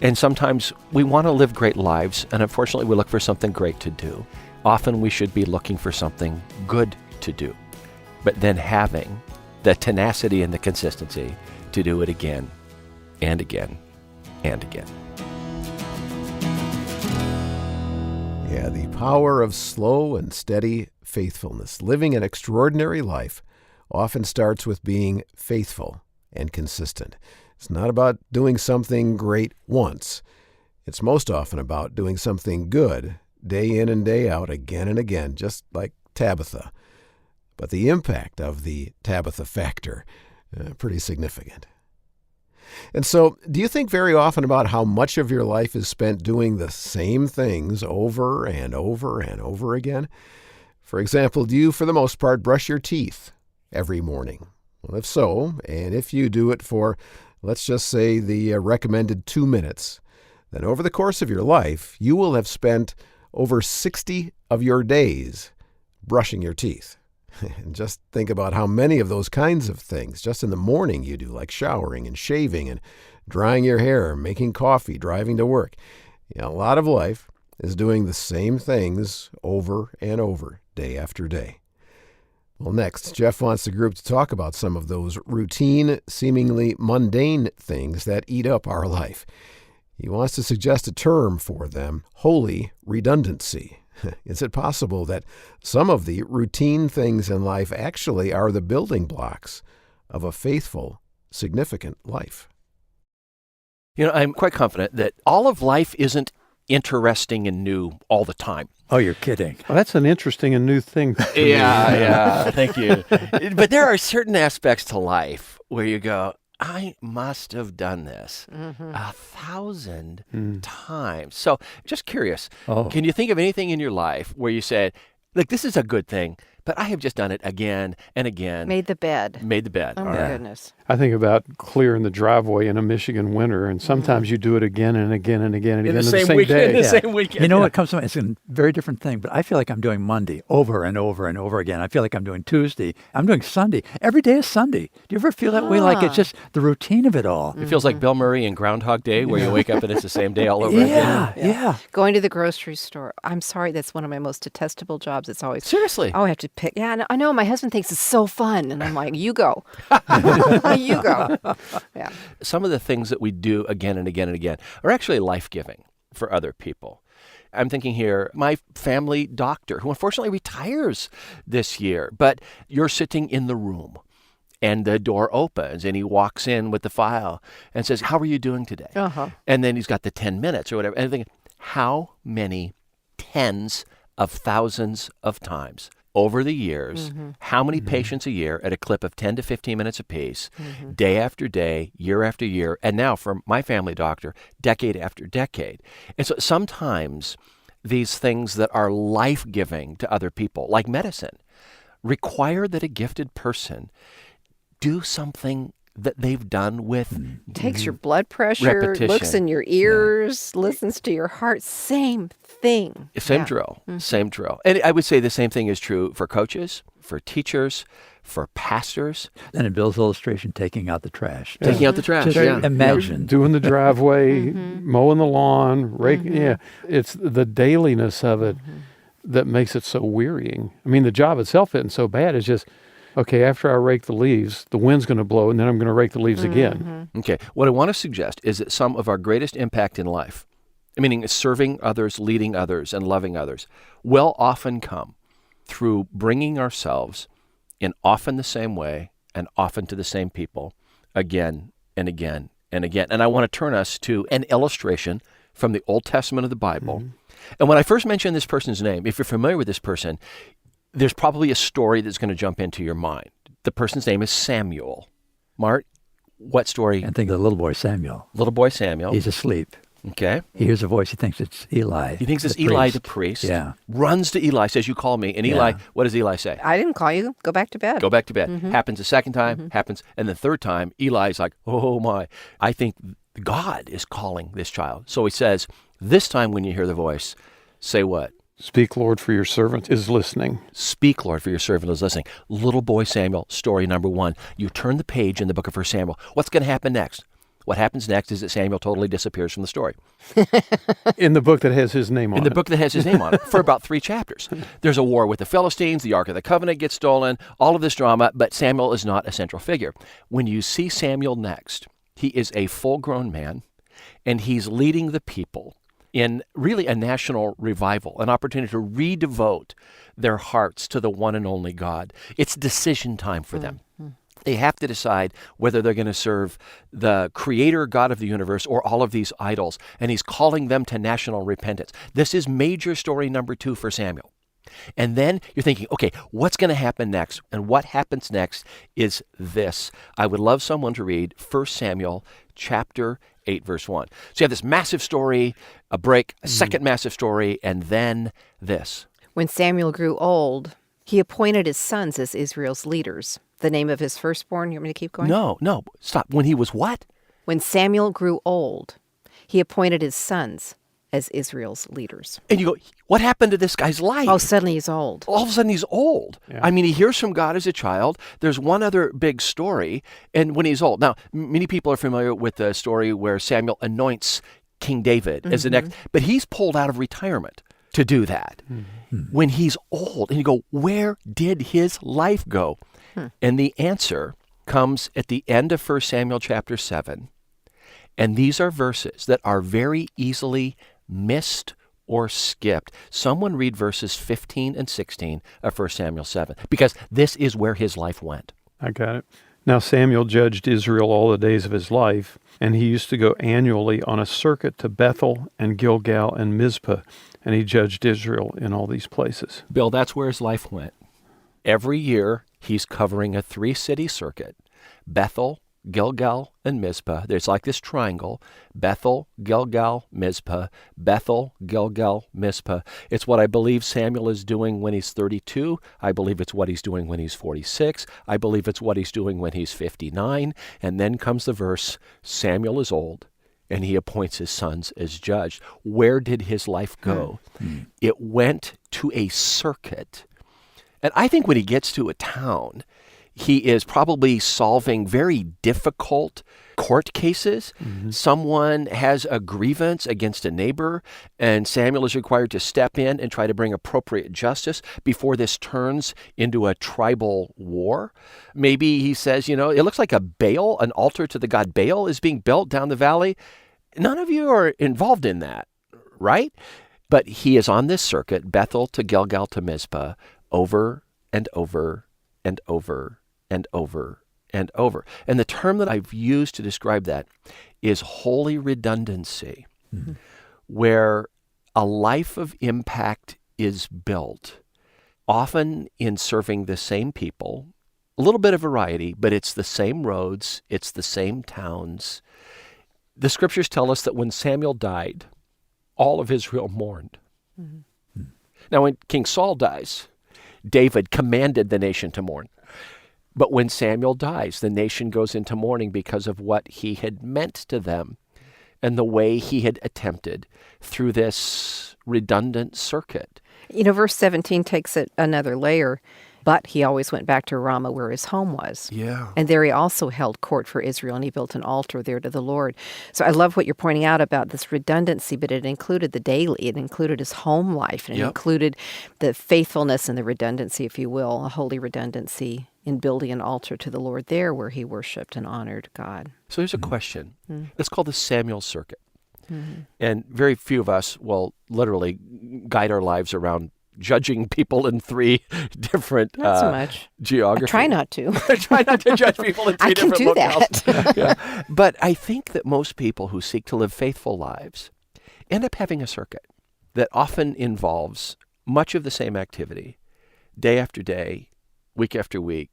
And sometimes we want to live great lives, and unfortunately we look for something great to do. Often we should be looking for something good to do, but then having the tenacity and the consistency to do it again and again and again. Yeah, the power of slow and steady faithfulness. Living an extraordinary life often starts with being faithful and consistent. It's not about doing something great once. It's most often about doing something good day in and day out, again and again, just like Tabitha. But the impact of the Tabitha factor, pretty significant. And so, do you think very often about how much of your life is spent doing the same things over and over and over again? For example, do you, for the most part, brush your teeth every morning? Well, if so, and if you do it for, let's just say, the recommended 2 minutes, then over the course of your life, you will have spent over 60 of your days brushing your teeth. And just think about how many of those kinds of things just in the morning you do, like showering and shaving and drying your hair, making coffee, driving to work. You know, a lot of life is doing the same things over and over, day after day. Well, next, Jeff wants the group to talk about some of those routine, seemingly mundane things that eat up our life. He wants to suggest a term for them, holy redundancy. Is it possible that some of the routine things in life actually are the building blocks of a faithful, significant life? You know, I'm quite confident that all of life isn't interesting and new all the time. Oh, you're kidding. Well, that's an interesting and new thing. to me. Yeah, thank you. But there are certain aspects to life where you go, I must have done this 1,000 times. So just curious, can you think of anything in your life where you said, look, this is a good thing, but I have just done it again and again. Made the bed. Oh, my goodness. I think about clearing the driveway in a Michigan winter, and sometimes you do it again and again and again and again In the on same weekend. day. Same weekend. You know what comes to mind? It's a very different thing, but I feel like I'm doing Monday over and over and over again. I feel like I'm doing Tuesday. I'm doing Sunday. Every day is Sunday. Do you ever feel that way? Like it's just the routine of it all. It feels like Bill Murray in Groundhog Day where you wake up and it's the same day all over again. Yeah. Going to the grocery store. I'm sorry, that's one of my most detestable jobs. It's always, Seriously. oh, I have to pick. Yeah, I know. My husband thinks it's so fun. And I'm like, you go. You go. Yeah. Some of the things that we do again and again and again are actually life-giving for other people. I'm thinking here, my family doctor, who unfortunately retires this year, but you're sitting in the room and the door opens and he walks in with the file and says, how are you doing today? And then he's got the 10 minutes or whatever. And I think, how many tens of thousands of times over the years, how many patients a year at a clip of 10 to 15 minutes apiece, day after day, year after year, and now for my family doctor, decade after decade. And so sometimes these things that are life-giving to other people, like medicine, require that a gifted person do something that they've done with Takes your blood pressure, repetition. looks in your ears, listens to your heart. Same thing. Same drill, same drill. And I would say the same thing is true for coaches, for teachers, for pastors. And in Bill's illustration, taking out the trash. Taking out the trash, Just imagine. Doing the driveway, mowing the lawn, raking. Yeah, it's the dailiness of it that makes it so wearying. I mean, the job itself isn't so bad. It's just Okay, after I rake the leaves, the wind's going to blow, and then I'm going to rake the leaves again. Okay, what I want to suggest is that some of our greatest impact in life, meaning serving others, leading others, and loving others, will often come through bringing ourselves in often the same way and often to the same people again and again and again. And I want to turn us to an illustration from the Old Testament of the Bible. And when I first mention this person's name, if you're familiar with this person, there's probably a story that's going to jump into your mind. The person's name is Samuel. Mart, what story? And think of the little boy Samuel. Little boy Samuel. He's asleep. Okay. He hears a voice. He thinks it's Eli. He thinks it's Eli the priest. Yeah. Runs to Eli, says, "You call me." And Eli, what does Eli say? I didn't call you. Go back to bed. Go back to bed. Happens a second time, happens. And the third time, Eli's like, "Oh my, I think God is calling this child." So he says, this time when you hear the voice, say what? Speak, Lord, for your servant is listening. Speak, Lord, for your servant is listening. Little boy Samuel, story number 1. You turn the page in the book of 1 Samuel. What's going to happen next? What happens next is that Samuel totally disappears from the story. In the book that has his name on it. In the book that has his name on it, for about 3 chapters. There's a war with the Philistines, the Ark of the Covenant gets stolen, all of this drama, but Samuel is not a central figure. When you see Samuel next, he is a full-grown man, and he's leading the people in really a national revival, an opportunity to redevote their hearts to the one and only God. It's decision time for them. They have to decide whether they're going to serve the creator God of the universe or all of these idols. And he's calling them to national repentance. This is major story number 2 for Samuel. And then you're thinking, okay, what's going to happen next? And what happens next is this. I would love someone to read 1 Samuel chapter 8, verse 1. So you have this massive story, a break, a second massive story, and then this. When Samuel grew old, he appointed his sons as Israel's leaders. The name of his firstborn, you want me to keep going? No, stop. When he was what? When Samuel grew old, he appointed his sons as Israel's leaders. And you go, what happened to this guy's life? Oh, suddenly he's old. All of a sudden he's old. Yeah. I mean, he hears from God as a child. There's one other big story, and when he's old. Now, many people are familiar with the story where Samuel anoints King David as the next, but he's pulled out of retirement to do that. When he's old, and you go, where did his life go? And the answer comes at the end of 1 Samuel chapter 7. And these are verses that are very easily missed or skipped. Someone read verses 15 and 16 of 1 Samuel 7, because this is where his life went. I got it. Now Samuel judged Israel all the days of his life, and he used to go annually on a circuit to Bethel and Gilgal and Mizpah, and he judged Israel in all these places. Bill, that's where his life went. Every year, he's covering a 3-city circuit: Bethel, Gilgal, and Mizpah. There's like this triangle: Bethel, Gilgal, Mizpah, Bethel, Gilgal, Mizpah. It's what I believe Samuel is doing when he's 32. I believe it's what he's doing when he's 46. I believe it's what he's doing when he's 59. And then comes the verse, Samuel is old, and he appoints his sons as judge. Where did his life go? It went to a circuit. And I think when he gets to a town, he is probably solving very difficult court cases. Someone has a grievance against a neighbor, and Samuel is required to step in and try to bring appropriate justice before this turns into a tribal war. Maybe he says, it looks like an altar to the god Baal is being built down the valley. None of you are involved in that, right? But he is on this circuit, Bethel to Gilgal to Mizpah, over and over and over and over and over. And the term that I've used to describe that is holy redundancy, where a life of impact is built, often in serving the same people, a little bit of variety, but it's the same roads, it's the same towns. The scriptures tell us that when Samuel died, all of Israel mourned. Now, when King Saul dies, David commanded the nation to mourn. But when Samuel dies, the nation goes into mourning because of what he had meant to them and the way he had attempted through this redundant circuit. Verse 17 takes it another layer. But he always went back to Ramah where his home was. Yeah. And there he also held court for Israel, and he built an altar there to the Lord. So I love what you're pointing out about this redundancy, but it included the daily. It included his home life, and it included the faithfulness and the redundancy, if you will, a holy redundancy in building an altar to the Lord there where he worshiped and honored God. So here's a question. It's called the Samuel Circuit. And very few of us will literally guide our lives around judging people in 3 different Not so much. geographies. I try not to. I try not to judge people in 3 different locales. I can do that. Yeah. But I think that most people who seek to live faithful lives end up having a circuit that often involves much of the same activity, day after day, week after week,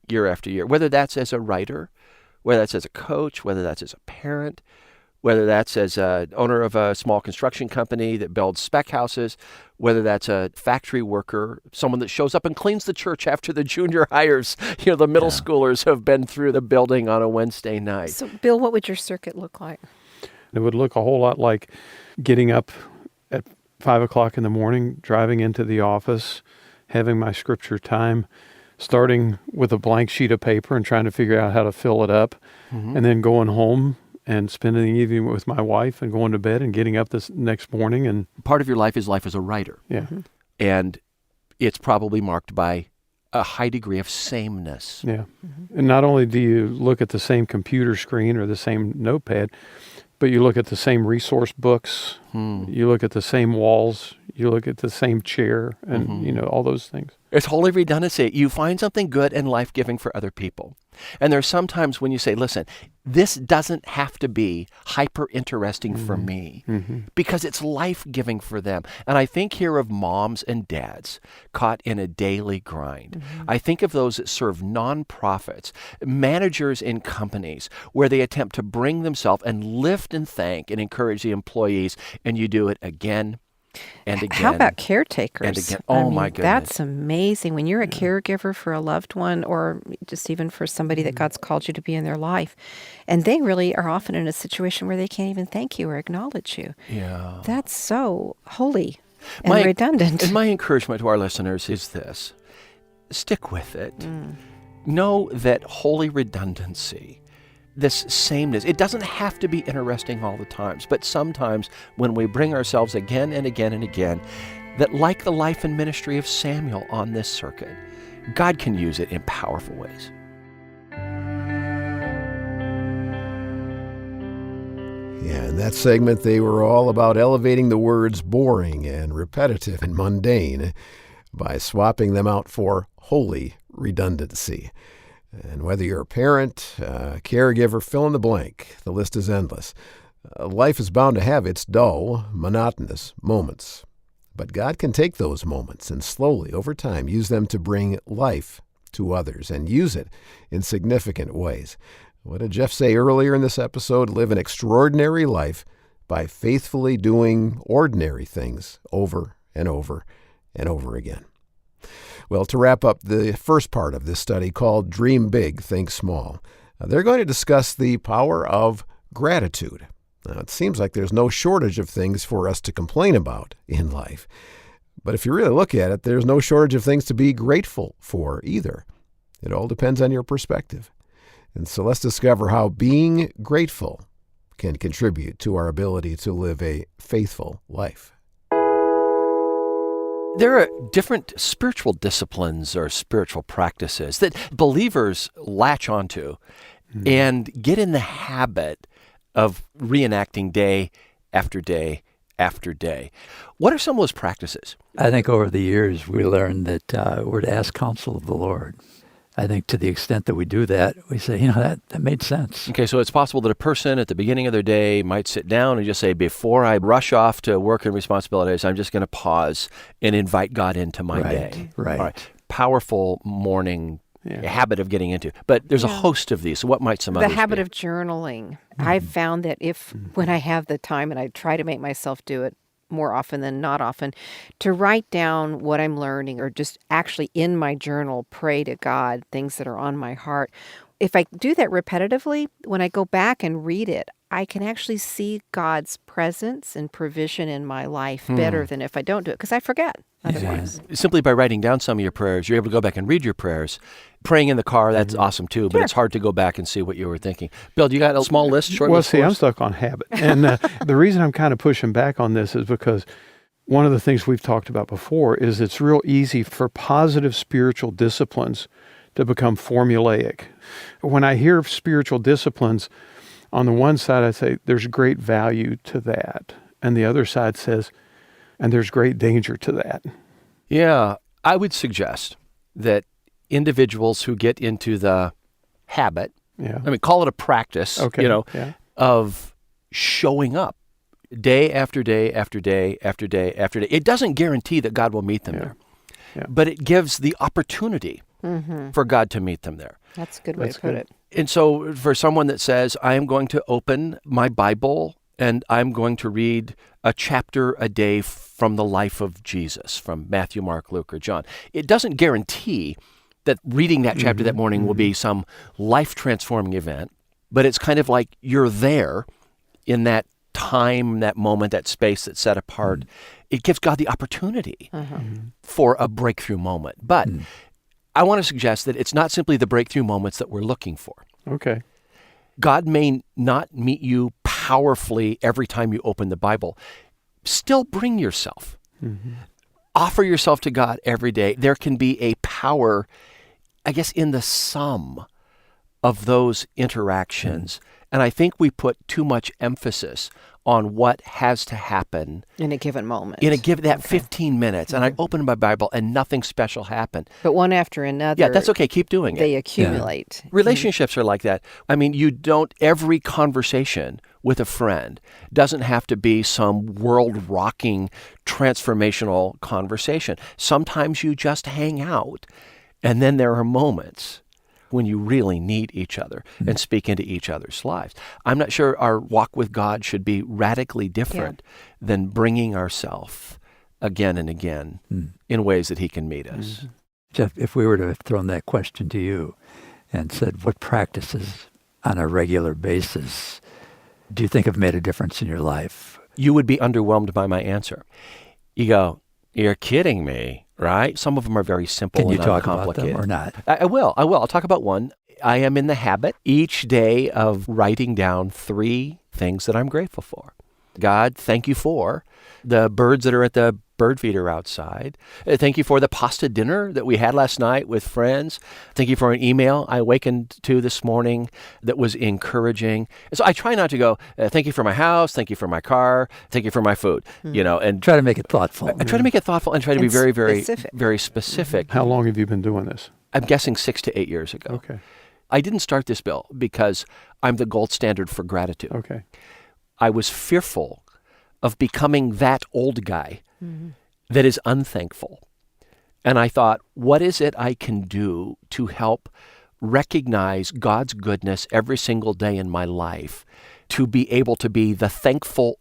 year after year, whether that's as a writer, whether that's as a coach, whether that's as a parent, whether that's as an owner of a small construction company that builds spec houses, whether that's a factory worker, someone that shows up and cleans the church after the junior hires, the middle schoolers have been through the building on a Wednesday night. So, Bill, what would your circuit look like? It would look a whole lot like getting up at 5 o'clock in the morning, driving into the office, having my scripture time, starting with a blank sheet of paper and trying to figure out how to fill it up, and then going home and spending the evening with my wife and going to bed and getting up this next morning. And part of your life is life as a writer. Yeah. And it's probably marked by a high degree of sameness. Yeah. And not only do you look at the same computer screen or the same notepad, but you look at the same resource books, you look at the same walls, you look at the same chair, and all those things. It's holy redundancy. You find something good and life-giving for other people. And there's sometimes when you say, listen, this doesn't have to be hyper-interesting for me because it's life-giving for them. And I think here of moms and dads caught in a daily grind. I think of those that serve nonprofits, managers in companies where they attempt to bring themselves and lift and thank and encourage the employees, and you do it again and again. How about caretakers? And again. Oh, my goodness. That's amazing. When you're a caregiver for a loved one or just even for somebody that God's called you to be in their life, and they really are often in a situation where they can't even thank you or acknowledge you. Yeah. That's so holy and redundant. And my encouragement to our listeners is this. Stick with it. Know that holy redundancy, this sameness, it doesn't have to be interesting all the times, but sometimes when we bring ourselves again and again and again, that like the life and ministry of Samuel on this circuit, God can use it in powerful ways. Yeah, in that segment, they were all about elevating the words boring and repetitive and mundane by swapping them out for holy redundancy. And whether you're a parent, caregiver, fill in the blank, the list is endless. Life is bound to have its dull, monotonous moments. But God can take those moments and slowly, over time, use them to bring life to others and use it in significant ways. What did Jeff say earlier in this episode? Live an extraordinary life by faithfully doing ordinary things over and over and over again. Well, to wrap up the first part of this study called Dream Big, Think Small, they're going to discuss the power of gratitude. Now, it seems like there's no shortage of things for us to complain about in life. But if you really look at it, there's no shortage of things to be grateful for either. It all depends on your perspective. And so let's discover how being grateful can contribute to our ability to live a faithful life. There are different spiritual disciplines or spiritual practices that believers latch onto and get in the habit of reenacting day after day after day. What are some of those practices? I think over the years we learned that we're to ask counsel of the Lord. I think to the extent that we do that, we say, that made sense. Okay, so it's possible that a person at the beginning of their day might sit down and just say, before I rush off to work and responsibilities, I'm just going to pause and invite God into my day. Right. All right. Powerful morning habit of getting into. But there's a host of these. So what might some others be? The habit of journaling. I've found that when I have the time, and I try to make myself do it more often than not often, to write down what I'm learning or just actually in my journal, pray to God, things that are on my heart. If I do that repetitively, when I go back and read it, I can actually see God's presence and provision in my life better than if I don't do it, because I forget otherwise. Simply by writing down some of your prayers, you're able to go back and read your prayers. Praying in the car, that's awesome too, but it's hard to go back and see what you were thinking. Bill, do you got a small list, short Well, list see, for I'm us? stuck on habit. And the reason I'm kind of pushing back on this is because one of the things we've talked about before is it's real easy for positive spiritual disciplines to become formulaic. When I hear spiritual disciplines, on the one side I say there's great value to that. And the other side says, and there's great danger to that. Yeah, I would suggest that individuals who get into the habit, call it a practice, of showing up day after day after day after day after day. It doesn't guarantee that God will meet them there, but it gives the opportunity for God to meet them there. That's a good way to put it. And so for someone that says, I am going to open my Bible and I'm going to read a chapter a day from the life of Jesus, from Matthew, Mark, Luke, or John, it doesn't guarantee that reading that chapter that morning will be some life-transforming event, but it's kind of like you're there in that time, that moment, that space that's set apart. It gives God the opportunity for a breakthrough moment. But I want to suggest that it's not simply the breakthrough moments that we're looking for. Okay. God may not meet you powerfully every time you open the Bible. Still bring yourself. Offer yourself to God every day. There can be a power, I guess, in the sum of those interactions. And I think we put too much emphasis on what has to happen In a given moment. that 15 minutes. And I open my Bible and nothing special happened. But one after another. Yeah, that's okay. Keep doing it. They accumulate. Relationships are like that. I mean, every conversation with a friend doesn't have to be some world-rocking, transformational conversation. Sometimes you just hang out, and then there are moments when you really need each other and speak into each other's lives. I'm not sure our walk with God should be radically different than bringing ourselves again and again in ways that he can meet us. Jeff, if we were to have thrown that question to you and said, what practices on a regular basis do you think have made a difference in your life? You would be underwhelmed by my answer. You go, you're kidding me, right? Some of them are very simple Can you and talk about uncomplicated. them or not? I will. I'll talk about one. I am in the habit each day of writing down 3 things that I'm grateful for. God, thank you for the birds that are at the bird feeder outside. Thank you for the pasta dinner that we had last night with friends. Thank you for an email I awakened to this morning that was encouraging. So I try not to go, thank you for my house, thank you for my car, thank you for my food, and Try to make it thoughtful. I try to make it thoughtful and try to be very, very, specific. very specific. How long have you been doing this? I'm guessing 6 to 8 years ago. Okay. I didn't start this, Bill, because I'm the gold standard for gratitude. Okay. I was fearful of becoming that old guy that is unthankful. And I thought, what is it I can do to help recognize God's goodness every single day in my life, to be able to be the thankful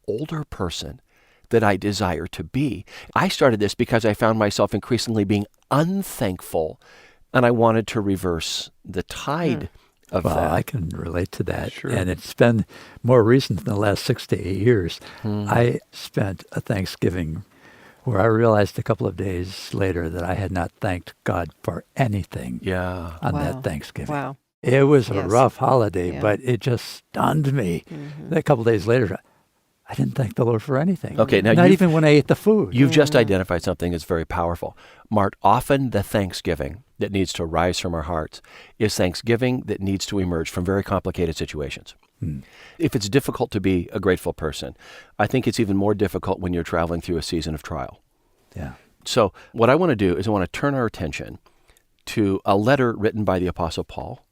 older person that I desire to be? I started this because I found myself increasingly being unthankful, and I wanted to reverse the tide of Well, that. I can relate to that. Sure. And it's been more recent than the last 6 to 8 years. I spent a Thanksgiving where I realized a couple of days later that I had not thanked God for anything Yeah. on Wow. that Thanksgiving. Wow. It was a Yes. rough holiday, Yeah. but it just stunned me. A couple of days later, I didn't thank the Lord for anything. Okay, now Not you've- even when I ate the food. You've just identified something that's very powerful. Mart, often the thanksgiving that needs to rise from our hearts is thanksgiving that needs to emerge from very complicated situations. If it's difficult to be a grateful person, I think it's even more difficult when you're traveling through a season of trial. Yeah. So what I want to do is I want to turn our attention to a letter written by the Apostle Paul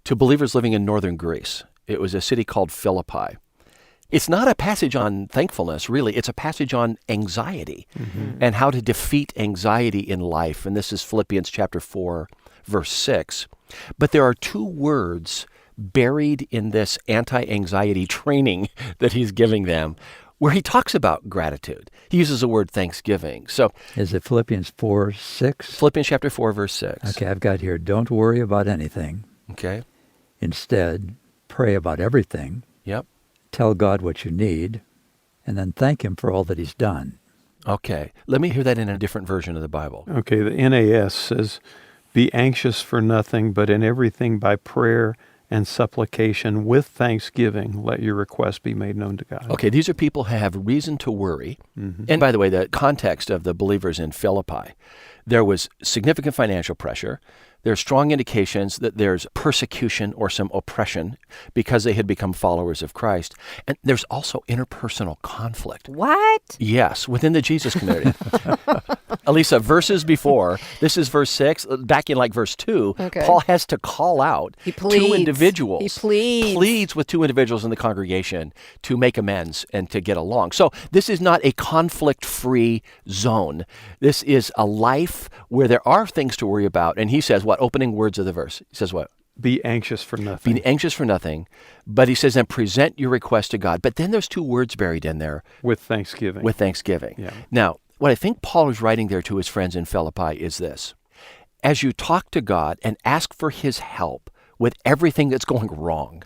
to believers living in northern Greece. It was a city called Philippi. It's not a passage on thankfulness, really. It's a passage on anxiety and how to defeat anxiety in life. And this is Philippians chapter 4, verse 6. But there are 2 words buried in this anti-anxiety training that he's giving them where he talks about gratitude. He uses the word thanksgiving. So Is it Philippians 4:6? Philippians chapter 4, verse 6. Okay, I've got here, don't worry about anything. Okay. Instead, pray about everything. Yep. Tell God what you need, and then thank him for all that he's done. Okay. Let me hear that in a different version of the Bible. Okay, the NAS says, be anxious for nothing, but in everything by prayer and supplication with thanksgiving, let your requests be made known to God. Okay, these are people who have reason to worry. Mm-hmm. And by the way, the context of the believers in Philippi, there was significant financial pressure. There are strong indications that there's persecution or some oppression because they had become followers of Christ. And there's also interpersonal conflict. What? Yes, within the Jesus community. Elisa, verses before, this is verse 6, back in like verse 2, Okay. Paul has to call out He pleads. two individuals. He pleads with two individuals in the congregation to make amends and to get along. So this is not a conflict-free zone. This is a life where there are things to worry about. And he says, what? Opening words of the verse. He says what? Be anxious for nothing. Be anxious for nothing. But he says, then present your request to God. But then there's two words buried in there. With thanksgiving. With thanksgiving. Yeah. Now, what I think Paul is writing there to his friends in Philippi is this. As you talk to God and ask for his help with everything that's going wrong,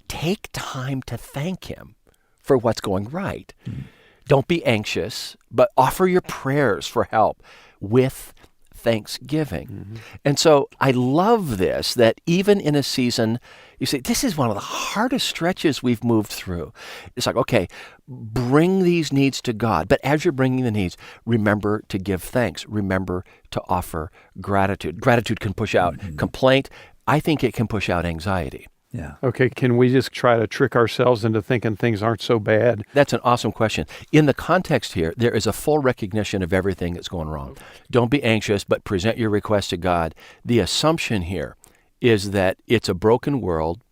take time to thank him for what's going right. Mm-hmm. Don't be anxious, but offer your prayers for help with thanksgiving. Mm-hmm. And so I love this, that even in a season, you say, this is one of the hardest stretches we've moved through. It's like, okay, bring these needs to God. But as you're bringing the needs, remember to give thanks. Remember to offer gratitude. Gratitude can push out complaint. I think it can push out anxiety. Yeah. Okay, can we just try to trick ourselves into thinking things aren't so bad? That's an awesome question. In the context here, there is a full recognition of everything that's going wrong. Don't be anxious, but present your request to God. The assumption here is that it's a broken world,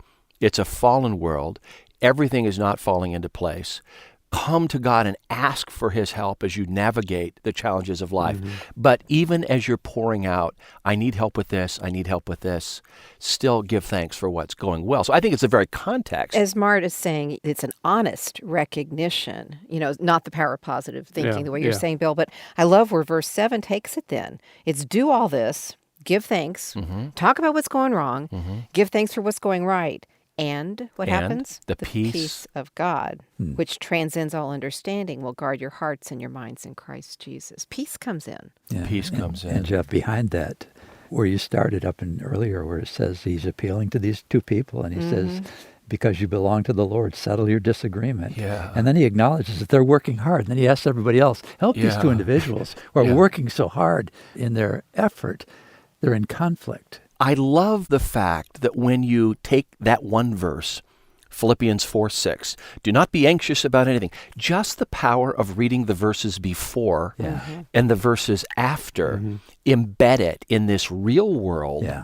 it's a fallen world, everything is not falling into place. Come to God and ask for his help as you navigate the challenges of life. Mm-hmm. But even as you're pouring out, I need help with this, I need help with this, still give thanks for what's going well. So I think it's a very context. As Mart is saying, it's an honest recognition, not the power of positive thinking, the way you're saying, Bill. But I love where verse 7 takes it then. It's do all this, give thanks, talk about what's going wrong, give thanks for what's going right. And what happens? The peace of God, which transcends all understanding, will guard your hearts and your minds in Christ Jesus. Peace comes in. Yeah. Peace comes in. And Jeff, behind that, where you started up in earlier, where it says he's appealing to these two people, and he says, because you belong to the Lord, settle your disagreement. Yeah. And then he acknowledges that they're working hard. And then he asks everybody else, help these two individuals who are working so hard in their effort. They're in conflict. I love the fact that when you take that one verse, Philippians 4:6, do not be anxious about anything. Just the power of reading the verses before and the verses after, embed it in this real world. Yeah.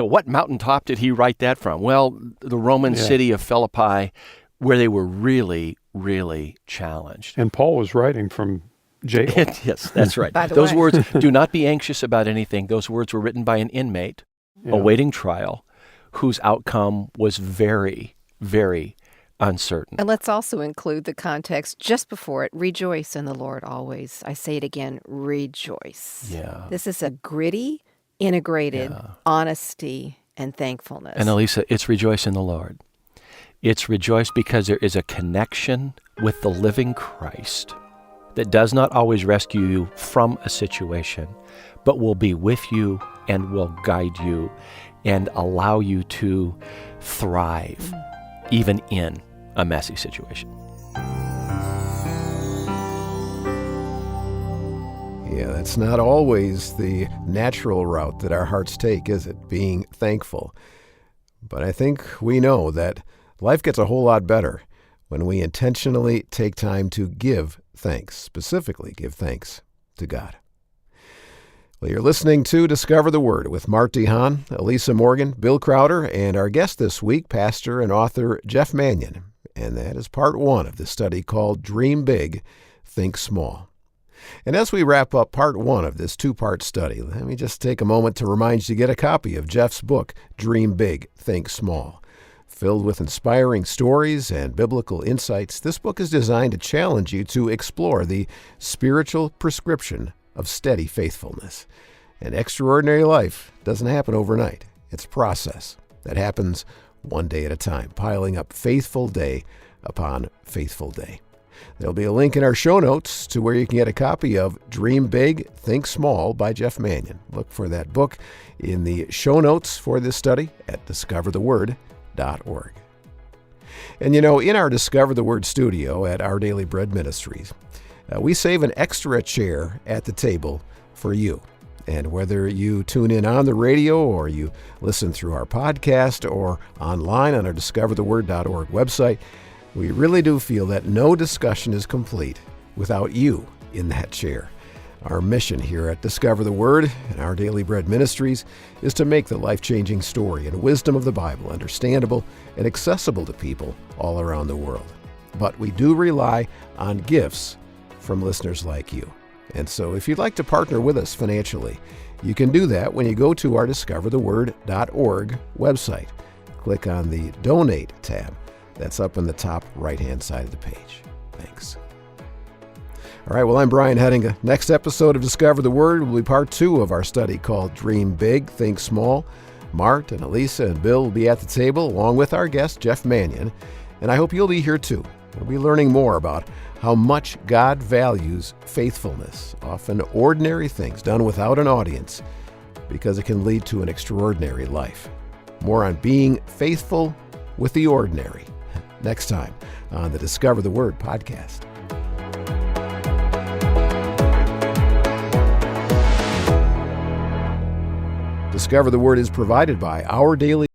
What mountaintop did he write that from? Well, the Roman city of Philippi, where they were really, really challenged. And Paul was writing from jail. Yes, that's right. Those words, do not be anxious about anything. Those words were written by an inmate awaiting trial, whose outcome was very, very uncertain. And let's also include the context just before it. Rejoice in the Lord always. I say it again, rejoice. Yeah. This is a gritty, integrated honesty and thankfulness. And Elisa, it's rejoice in the Lord. It's rejoice because there is a connection with the living Christ that does not always rescue you from a situation, but will be with you and will guide you and allow you to thrive even in a messy situation. Yeah, that's not always the natural route that our hearts take, is it? Being thankful. But I think we know that life gets a whole lot better when we intentionally take time to give thanks, specifically give thanks to God. Well, you're listening to Discover the Word with Mart DeHaan, Elisa Morgan, Bill Crowder, and our guest this week, pastor and author Jeff Manion. And that is part 1 of the study called Dream Big, Think Small. And as we wrap up part 1 of this 2-part study, let me just take a moment to remind you to get a copy of Jeff's book, Dream Big, Think Small. Filled with inspiring stories and biblical insights, this book is designed to challenge you to explore the spiritual prescription of steady faithfulness. An extraordinary life doesn't happen overnight. It's a process that happens one day at a time, piling up faithful day upon faithful day. There'll be a link in our show notes to where you can get a copy of Dream Big, Think Small by Jeff Manion. Look for that book in the show notes for this study at discovertheword.org. And in our Discover the Word studio at Our Daily Bread Ministries, we save an extra chair at the table for you. And whether you tune in on the radio or you listen through our podcast or online on our discovertheword.org website, we really do feel that no discussion is complete without you in that chair. Our mission here at Discover the Word and Our Daily Bread Ministries is to make the life-changing story and wisdom of the Bible understandable and accessible to people all around the world. But we do rely on gifts from listeners like you. And so if you'd like to partner with us financially, you can do that when you go to our discovertheword.org website. Click on the Donate tab. That's up in the top right-hand side of the page. Thanks. All right, well, I'm Brian Hettinga. Next episode of Discover the Word will be part 2 of our study called Dream Big, Think Small. Mart and Elisa and Bill will be at the table along with our guest, Jeff Manion. And I hope you'll be here too. We'll be learning more about how much God values faithfulness, often ordinary things done without an audience, because it can lead to an extraordinary life. More on being faithful with the ordinary next time on the Discover the Word podcast. Discover the Word is provided by Our Daily